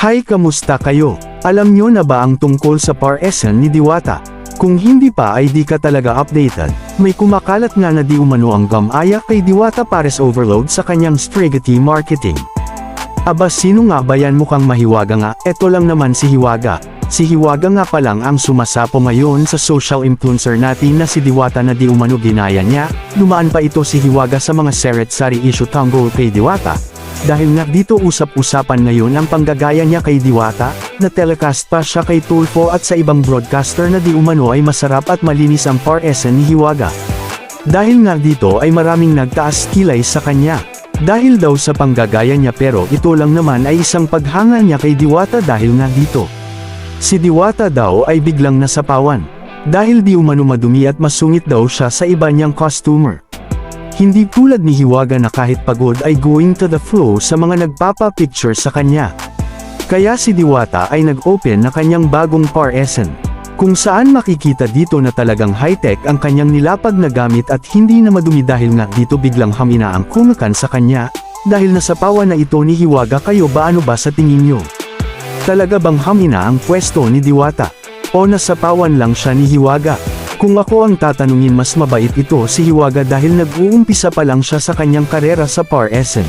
Hi, kamusta kayo? Alam nyo na ba ang tungkol sa PAR-SN ni Diwata? Kung hindi pa ay di ka talaga updated, may kumakalat nga na di umano ang gamaya kay Diwata Pares Overload sa kanyang Strigety marketing. Aba, sino nga ba yan? Mukhang mahiwaga nga, eto lang naman si Hiwaga. Si Hiwaga nga pa lang ang sumasapo ngayon sa social influencer natin na si Diwata na di umano ginaya niya. Dumaan pa ito si Hiwaga sa mga sari issue tungkol kay Diwata. Dahil nga dito usap-usapan ngayon ang panggagaya niya kay Diwata, na telecast pa siya kay Tulfo at sa ibang broadcaster na di umano ay masarap at malinis ang PAR-SN ni Hiwaga. Dahil nga dito ay maraming nagtaas kilay sa kanya. Dahil daw sa panggagaya niya, pero ito lang naman ay isang paghanga niya kay Diwata dahil nga dito. Si Diwata daw ay biglang nasapawan. Dahil di umano madumi at masungit daw siya sa iba niyang customer. Hindi tulad ni Hiwaga na kahit pagod ay going to the flow sa mga nagpapa-picture sa kanya. Kaya si Diwata ay nag-open na kanyang bagong PAR-SN, kung saan makikita dito na talagang high-tech ang kanyang nilapag na gamit at hindi na madumi dahil nga dito biglang hamina ang kumakan sa kanya, dahil nasapawan na ito ni Hiwaga. Kayo ba, ano ba sa tingin nyo? Talaga bang hamina ang pwesto ni Diwata? O nasapawan lang siya ni Hiwaga? Kung ako ang tatanungin, mas mabait ito si Hiwaga dahil nag-uumpisa pa lang siya sa kanyang karera sa PAR-SN.